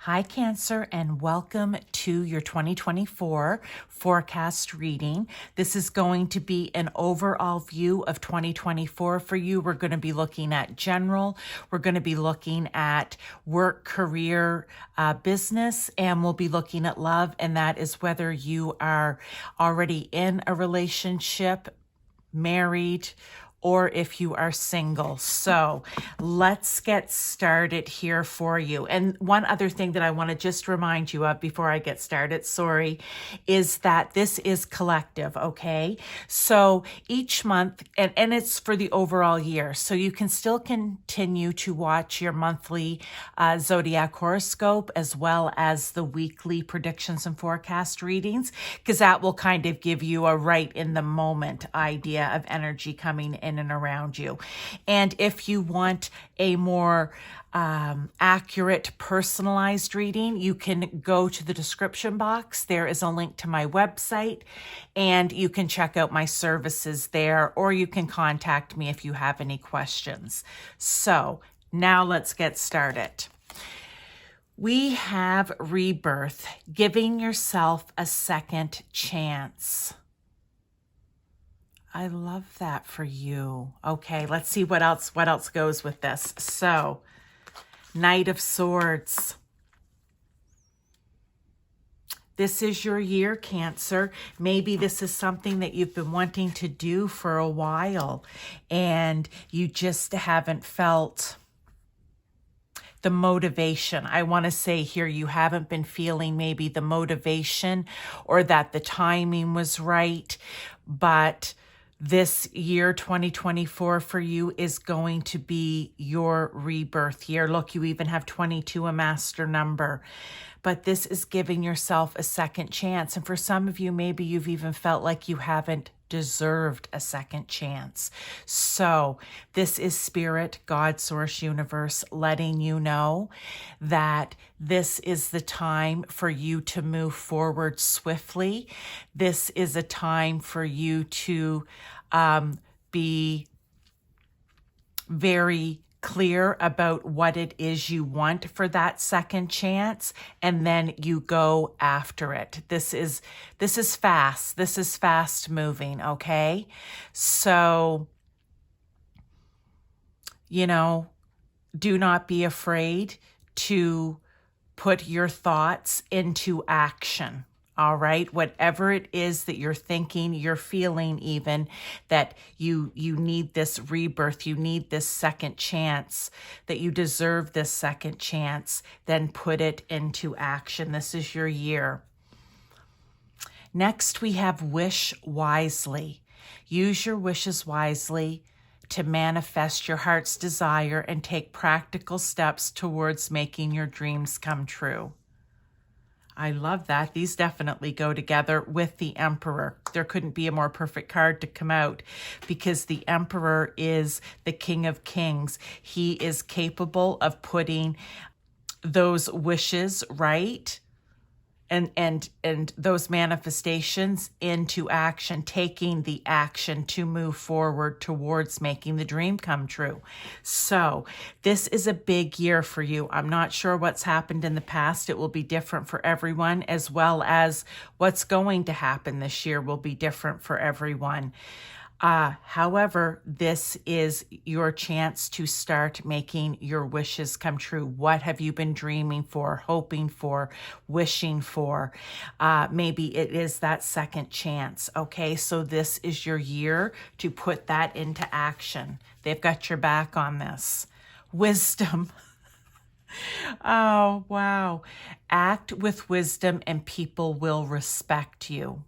Hi, Cancer, and welcome to your 2024 forecast reading. This is going to be an overall view of 2024 for you. We're going to be looking at general, we're going to be looking at work, career, business, and we'll be looking at love, and that is whether you are already in a relationship, married, or if you are single. So let's get started here for you. And one other thing that I want to just remind you of before I get started, is that this is collective, okay? So each month, and it's for the overall year, so you can still continue to watch your monthly zodiac horoscope as well as the weekly predictions and forecast readings, because that will kind of give you a right in the moment idea of energy coming in and around you. And if you want a more accurate, personalized reading, you can go to the description box. There is a link to my website, and you can check out my services there, or you can contact me if you have any questions. So now let's get started. We have rebirth, giving yourself a second chance. I love that for you. Okay, let's see what else goes with this. So, Knight of Swords. This is your year, Cancer. Maybe this is something that you've been wanting to do for a while and you just haven't felt the motivation. I want to say here, you haven't been feeling maybe the motivation or that the timing was right, but this year, 2024, for you is going to be your rebirth year. Look, you even have 22, a master number. But this is giving yourself a second chance. And for some of you, maybe you've even felt like you haven't deserved a second chance. So this is Spirit, God, Source, Universe, letting you know that this is the time for you to move forward swiftly. This is a time for you to be very clear about what it is you want for that second chance, and then you go after it. This is fast. This is fast moving, okay? So, do not be afraid to put your thoughts into action. All right, whatever it is that you're thinking, you're feeling, even that you need this rebirth, you need this second chance, that you deserve this second chance, then put it into action. This is your year. Next, we have wish wisely. Use your wishes wisely to manifest your heart's desire and take practical steps towards making your dreams come true. I love that. These definitely go together with the Emperor. There couldn't be a more perfect card to come out because the Emperor is the King of Kings. He is capable of putting those wishes, right? And those manifestations into action, taking the action to move forward towards making the dream come true. So this is a big year for you. I'm not sure what's happened in the past. It will be different for everyone, as well as what's going to happen this year will be different for everyone. However, this is your chance to start making your wishes come true. What have you been dreaming for, hoping for, wishing for? Maybe it is that second chance. Okay, so this is your year to put that into action. They've got your back on this. Wisdom. Oh, wow. Act with wisdom and people will respect you.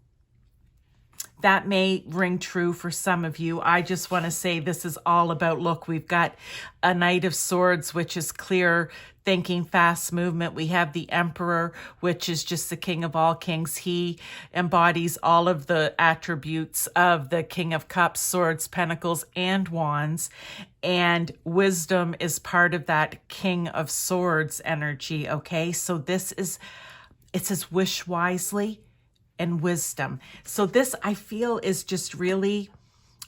That may ring true for some of you. I just want to say this is all about, look, we've got a Knight of Swords, which is clear thinking, fast movement. We have the Emperor, which is just the King of all kings. He embodies all of the attributes of the King of Cups, Swords, Pentacles, and Wands. And wisdom is part of that King of Swords energy, okay? So it says wish wisely. and wisdom. So this, I feel, is just really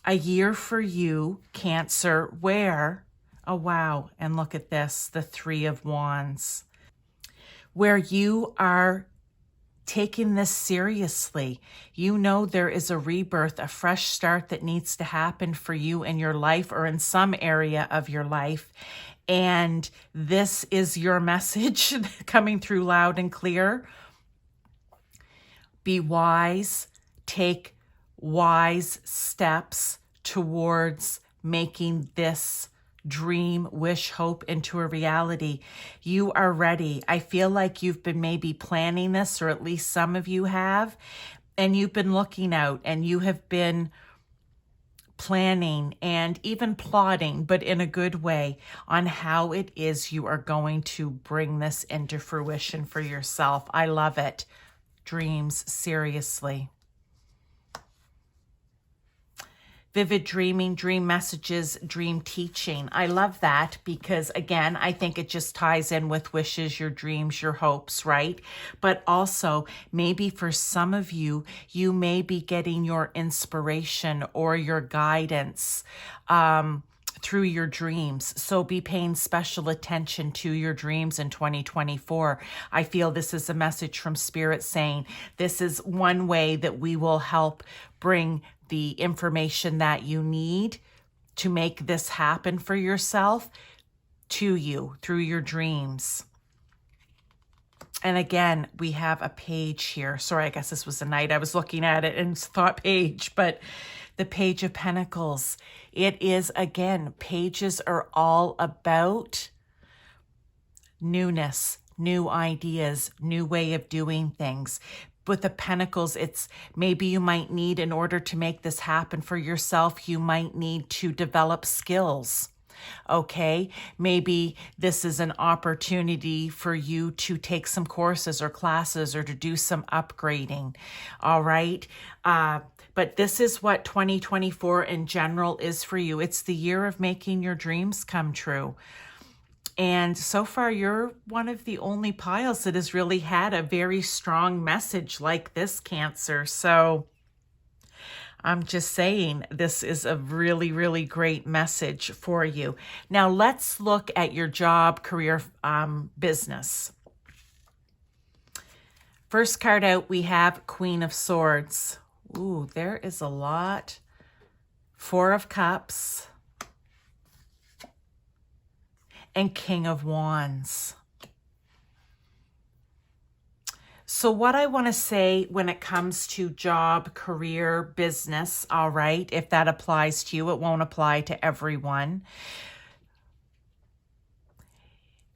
a year for you, Cancer, where, oh wow, and look at this, the Three of Wands, where you are taking this seriously. You know there is a rebirth, a fresh start that needs to happen for you in your life or in some area of your life. And this is your message coming through loud and clear. Be wise, take wise steps towards making this dream, wish, hope into a reality. You are ready. I feel like you've been maybe planning this, or at least some of you have, and you've been looking out and you have been planning and even plotting, but in a good way, on how it is you are going to bring this into fruition for yourself. I love it. Dreams, seriously. Vivid dreaming, dream messages, dream teaching. I love that because, again, I think it just ties in with wishes, your dreams, your hopes, right? But also, maybe for some of you, you may be getting your inspiration or your guidance through your dreams. So be paying special attention to your dreams in 2024. I feel this is a message from Spirit saying this is one way that we will help bring the information that you need to make this happen for yourself to you through your dreams. And again, we have a page here. Sorry, I guess this was the night I was looking at it and thought page, but the Page of Pentacles. It is, again, pages are all about newness, new ideas, new way of doing things. With the Pentacles, it's maybe you might need, in order to make this happen for yourself, you might need to develop skills. Okay, maybe this is an opportunity for you to take some courses or classes or to do some upgrading. All right. But this is what 2024 in general is for you. It's the year of making your dreams come true. And so far, you're one of the only piles that has really had a very strong message like this, Cancer. So I'm just saying this is a really, really great message for you. Now, let's look at your job, career, business. First card out, we have Queen of Swords. Ooh, there is a lot. Four of Cups. And King of Wands. So what I want to say when it comes to job, career, business, all right, if that applies to you, it won't apply to everyone.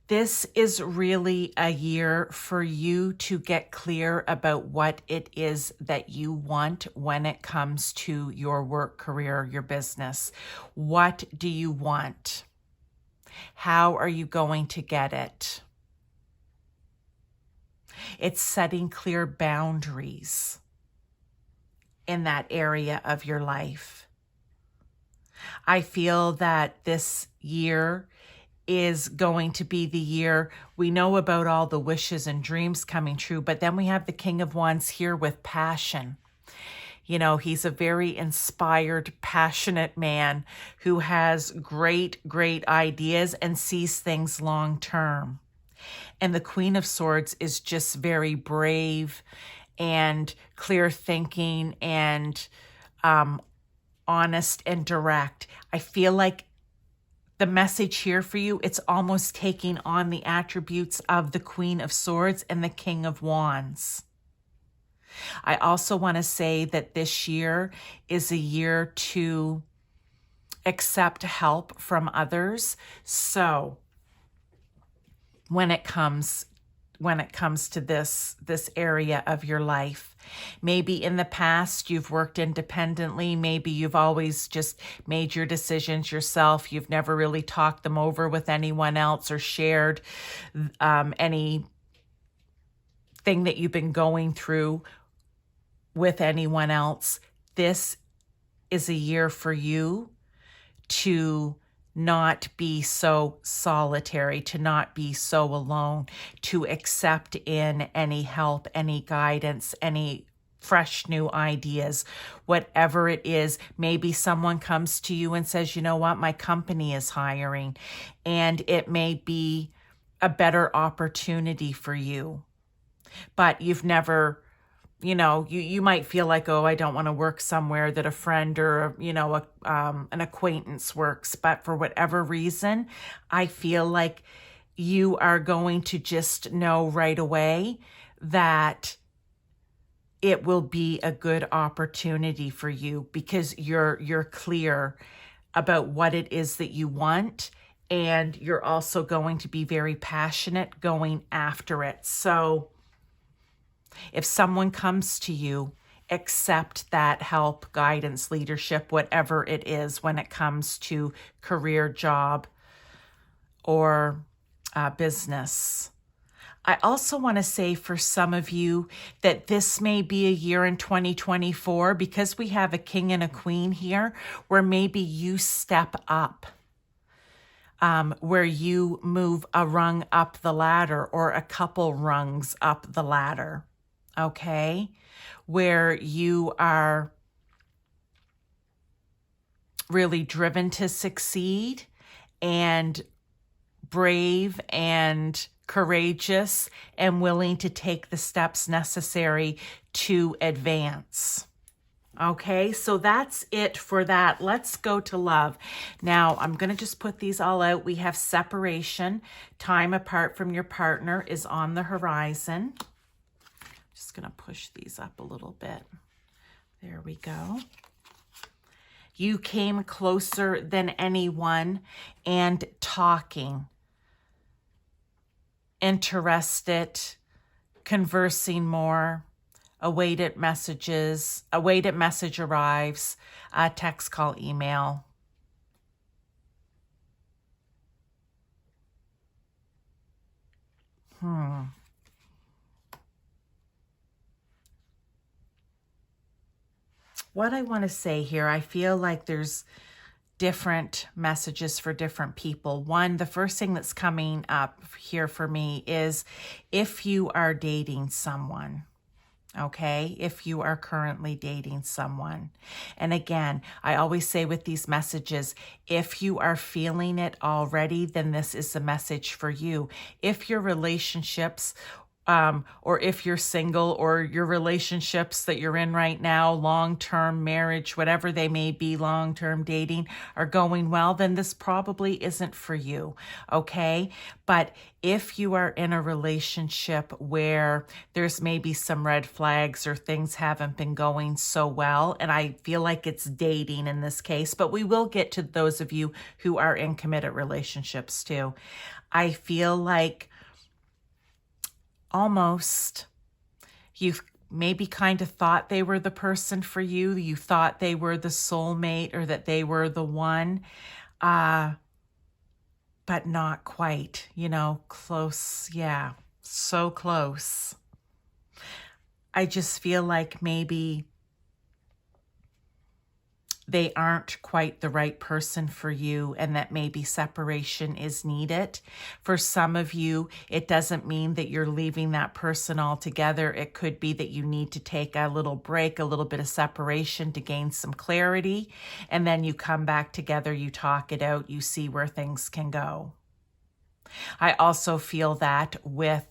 This is really a year for you to get clear about what it is that you want when it comes to your work, career, your business. What do you want? How are you going to get it? It's setting clear boundaries in that area of your life. I feel that this year is going to be the year we know about all the wishes and dreams coming true, but then we have the King of Wands here with passion. You know, he's a very inspired, passionate man who has great, great ideas and sees things long term. And the Queen of Swords is just very brave and clear thinking and honest and direct. I feel like the message here for you, it's almost taking on the attributes of the Queen of Swords and the King of Wands. I also want to say that this year is a year to accept help from others. So when it comes to this area of your life, maybe in the past you've worked independently, maybe you've always just made your decisions yourself, you've never really talked them over with anyone else or shared anything that you've been going through with anyone else. This is a year for you to not be so solitary, to not be so alone, to accept in any help, any guidance, any fresh new ideas, whatever it is. Maybe someone comes to you and says, you know what, my company is hiring, and it may be a better opportunity for you, but you've never, you might feel like, oh, I don't want to work somewhere that a friend or, an acquaintance works. But for whatever reason, I feel like you are going to just know right away that it will be a good opportunity for you, because you're clear about what it is that you want, and you're also going to be very passionate going after it. So if someone comes to you, accept that help, guidance, leadership, whatever it is, when it comes to career, job, or business. I also want to say for some of you that this may be a year in 2024, because we have a king and a queen here, where maybe you step up, where you move a rung up the ladder or a couple rungs up the ladder, okay? Where you are really driven to succeed and brave and courageous and willing to take the steps necessary to advance. Okay, so that's it for that. Let's go to love. Now, I'm going to just put these all out. We have separation. Time apart from your partner is on the horizon. Just going to push these up a little bit. There we go. You came closer than anyone and talking. Interested, conversing more, awaited message arrives, text, call, email. What I want to say here, I feel like there's different messages for different people. One, the first thing that's coming up here for me is if you are dating someone, okay? If you are currently dating someone. And again, I always say with these messages, if you are feeling it already, then this is the message for you. If your relationships or if you're single, or your relationships that you're in right now, long-term marriage, whatever they may be, long-term dating, are going well, then this probably isn't for you, okay? But if you are in a relationship where there's maybe some red flags or things haven't been going so well, and I feel like it's dating in this case, but we will get to those of you who are in committed relationships too. I feel like almost you maybe kind of thought they were the person for you. You thought they were the soulmate, or that they were the one, but not quite, close. Yeah, so close. I just feel like maybe they aren't quite the right person for you, and that maybe separation is needed. For some of you, it doesn't mean that you're leaving that person altogether. It could be that you need to take a little break, a little bit of separation to gain some clarity, and then you come back together, you talk it out, you see where things can go. I also feel that with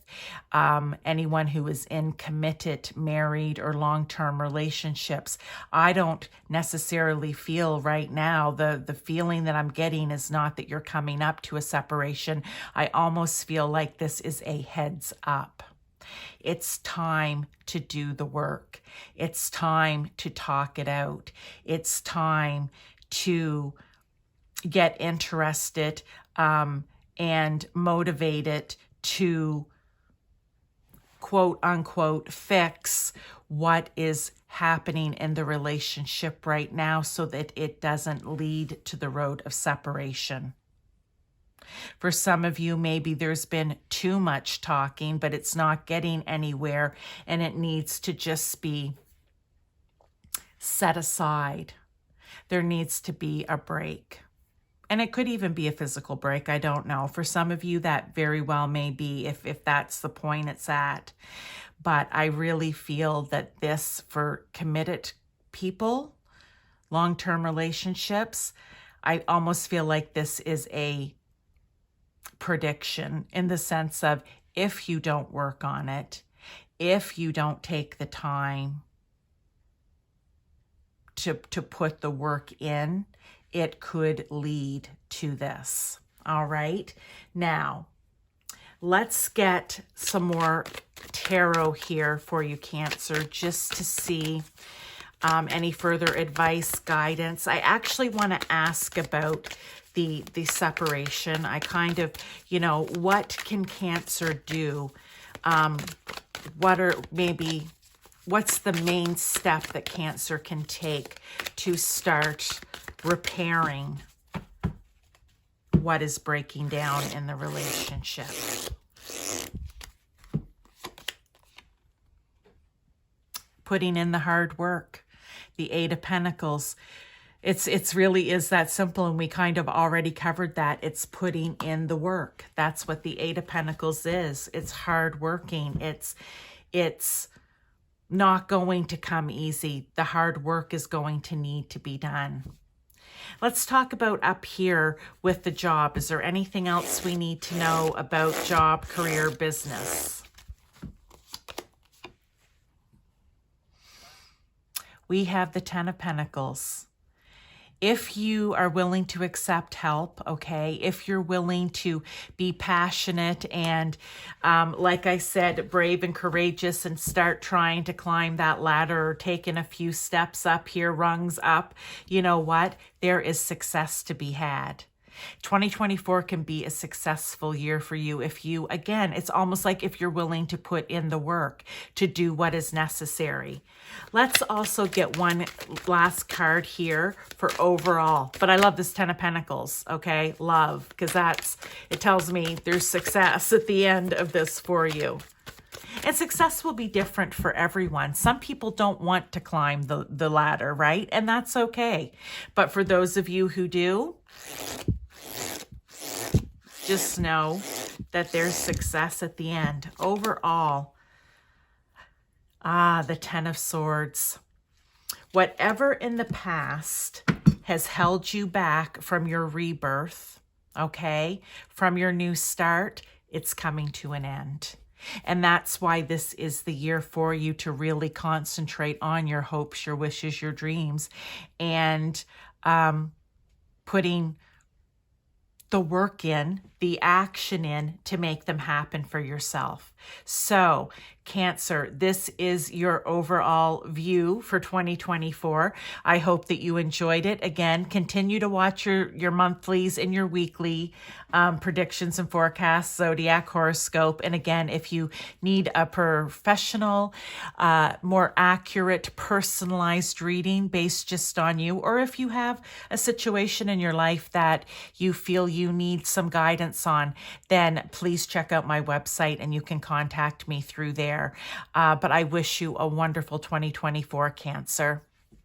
anyone who is in committed, married, or long-term relationships, I don't necessarily feel right now, the feeling that I'm getting is not that you're coming up to a separation. I almost feel like this is a heads up. It's time to do the work. It's time to talk it out. It's time to get interested, and motivated to quote unquote fix what is happening in the relationship right now, so that it doesn't lead to the road of separation. For some of you, maybe there's been too much talking, but it's not getting anywhere, and it needs to just be set aside. There needs to be a break. And it could even be a physical break. I don't know. For some of you, that very well may be if that's the point it's at. But I really feel that this, for committed people, long-term relationships, I almost feel like this is a prediction in the sense of if you don't work on it, if you don't take the time to put the work in, it could lead to this. All right. Now, let's get some more tarot here for you, Cancer, just to see any further advice, guidance. I actually want to ask about the separation. I kind of, what can Cancer do? What's the main step that Cancer can take to start repairing what is breaking down in the relationship? Putting in the hard work. The Eight of Pentacles. It's really is that simple, and we kind of already covered that. It's putting in the work. That's what the Eight of Pentacles is. It's hard working. It's not going to come easy. The hard work is going to need to be done. Let's talk about up here with the job. Is there anything else we need to know about job, career, business? We have the Ten of Pentacles. If you are willing to accept help, okay, if you're willing to be passionate and, like I said, brave and courageous and start trying to climb that ladder or taking a few steps up here, rungs up, you know what? There is success to be had. 2024 can be a successful year for you if you, again, it's almost like if you're willing to put in the work to do what is necessary. Let's also get one last card here for overall. But I love this Ten of Pentacles, okay? Love, because it tells me there's success at the end of this for you. And success will be different for everyone. Some people don't want to climb the ladder, right? And that's okay. But for those of you who do, just know that there's success at the end. Overall, the Ten of Swords. Whatever in the past has held you back from your rebirth, okay, from your new start, it's coming to an end. And that's why this is the year for you to really concentrate on your hopes, your wishes, your dreams, and putting the work in, the action in to make them happen for yourself. So, Cancer, this is your overall view for 2024. I hope that you enjoyed it. Again, continue to watch your monthlies and your weekly predictions and forecasts, zodiac horoscope. And again, if you need a professional, more accurate, personalized reading based just on you, or if you have a situation in your life that you feel you need some guidance on, then please check out my website and you can contact me through there. But I wish you a wonderful 2024, Cancer.